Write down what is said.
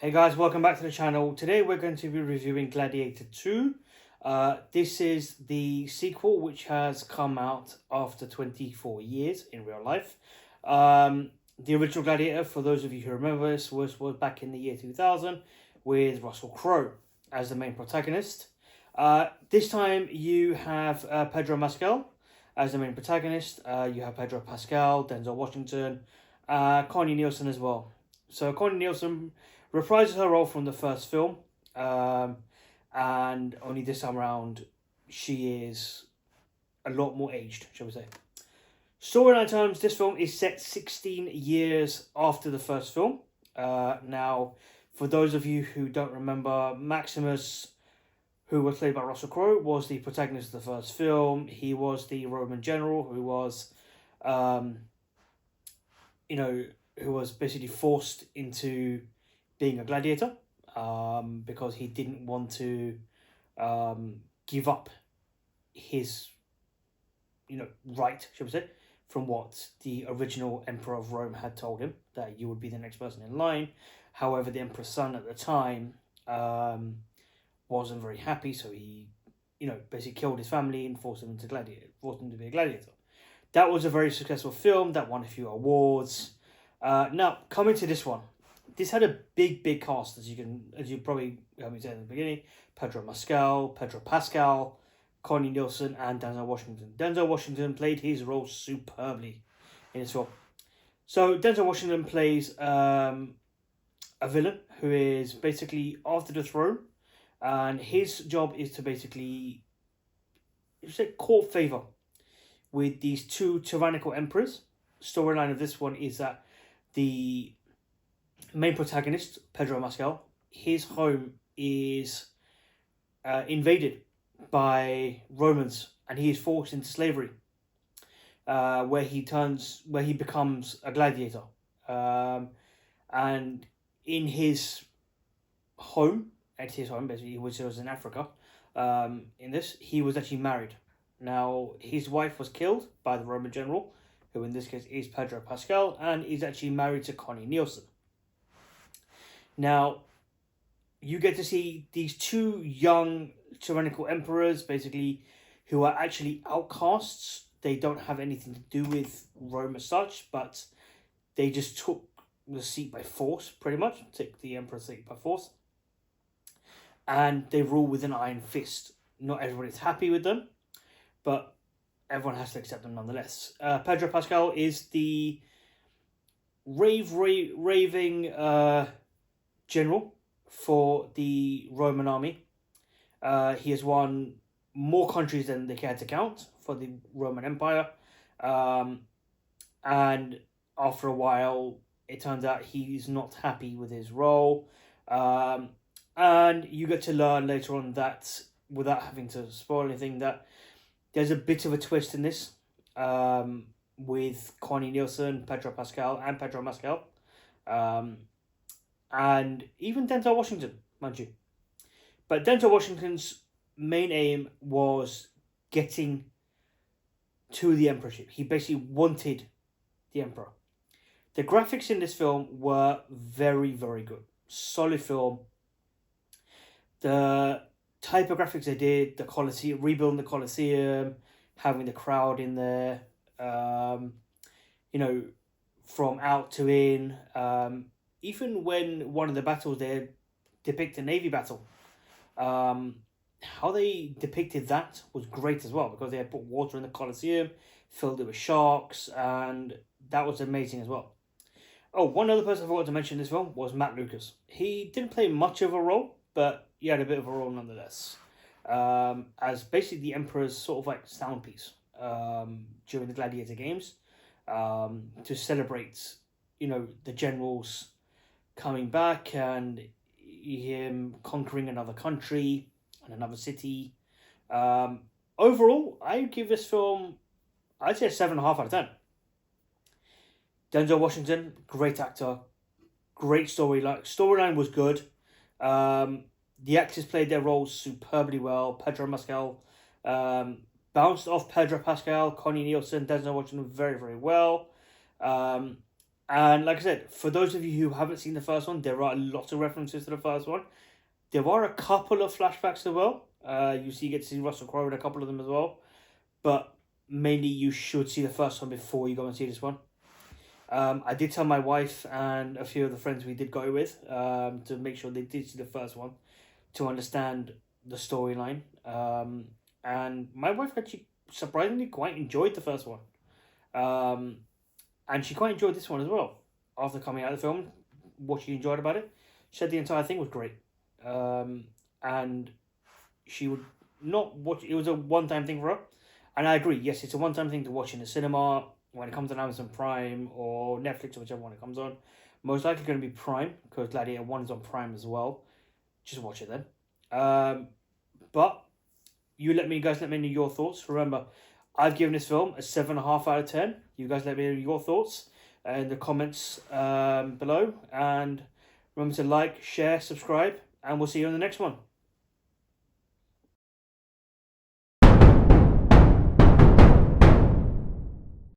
Hey guys, welcome back to the channel. Today we're going to be reviewing Gladiator 2. This is the sequel which has come out after 24 years in real life. The original Gladiator, for those of you who remember this, was back in the year 2000 with Russell Crowe as the main protagonist. This time you have Pedro Pascal as the main protagonist. You have Pedro Pascal, Denzel Washington, Connie Nielsen as well. So Connie Nielsen reprises her role from the first film, and only this time around she is a lot more aged, shall we say. Storyline terms, this film is set 16 years after the first film. Now, for those of you who don't remember, Maximus, who was played by Russell Crowe, was the protagonist of the first film. He was the Roman general who was, who was basically forced into being a gladiator, because he didn't want to give up his, right, shall we say, from what the original Emperor of Rome had told him, that you would be the next person in line. However, the Emperor's son at the time wasn't very happy, so he, basically killed his family and forced him to be a gladiator. That was a very successful film that won a few awards. Now, coming to this one. This had a big cast, as you probably heard me say in the beginning. Pedro Pascal, Connie Nielsen, and Denzel Washington. Denzel Washington played his role superbly in this film. So Denzel Washington plays a villain who is basically after the throne, and his job is to basically, court favor with these two tyrannical emperors. Storyline of this one is that the main protagonist, Pedro Pascal, his home is invaded by Romans, and he is forced into slavery, where he becomes a gladiator. And in his home, basically, which was in Africa, in this, he was actually married. Now, his wife was killed by the Roman general, who in this case is Pedro Pascal, and is actually married to Connie Nielsen. Now, you get to see these two young tyrannical emperors, basically, who are actually outcasts. They don't have anything to do with Rome as such, but they just took the seat by force, pretty much. Took the emperor's seat by force. And they rule with an iron fist. Not everybody's happy with them, but everyone has to accept them nonetheless. Pedro Pascal is the raving general for the Roman army. He has won more countries than they care to count for the Roman Empire. And after a while, it turns out he's not happy with his role. And you get to learn later on that, without having to spoil anything, that there's a bit of a twist in this, with Connie Nielsen, Pedro Pascal. And even Denzel Washington, mind you. But Denzel Washington's main aim was getting to the emperorship. He basically wanted the emperor. The graphics in this film were very good. Solid film. The type of graphics they did, the Colosseum, rebuilding the Colosseum, having the crowd in there, from out to in, even when one of the battles they depict a navy battle, how they depicted that was great as well, because they had put water in the Colosseum, filled it with sharks, and that was amazing as well. Oh, one other person I forgot to mention in this film was Matt Lucas. He didn't play much of a role, but he had a bit of a role nonetheless, as basically the Emperor's sort of like sound piece during the Gladiator games, to celebrate, the generals coming back and him conquering another country and another city. Overall, I give this film, I'd say a 7.5 out of 10. Denzel Washington, great actor, great storyline. Storyline was good. The actors played their roles superbly well. Pedro Pascal bounced off Pedro Pascal, Connie Nielsen, Denzel Washington very well. And like I said, for those of you who haven't seen the first one, there are a lot of references to the first one. There are a couple of flashbacks as well. You get to see Russell Crowe in a couple of them as well. But mainly you should see the first one before you go and see this one. I did tell my wife and a few of the friends we did go with to make sure they did see the first one to understand the storyline. And my wife actually surprisingly quite enjoyed the first one. And she quite enjoyed this one as well. After coming out of the film, what she enjoyed about it, she said the entire thing was great. And she would not watch it was a one-time thing for her. And I agree, yes, it's a one-time thing to watch in the cinema when it comes on Amazon Prime or Netflix or whichever one it comes on. Most likely going to be Prime, because Gladiator 1 is on Prime as well. Just watch it then. But you guys let me know your thoughts. Remember, I've given this film a 7.5 out of 10. You guys let me know your thoughts in the comments below. And remember to like, share, subscribe, and we'll see you on the next one.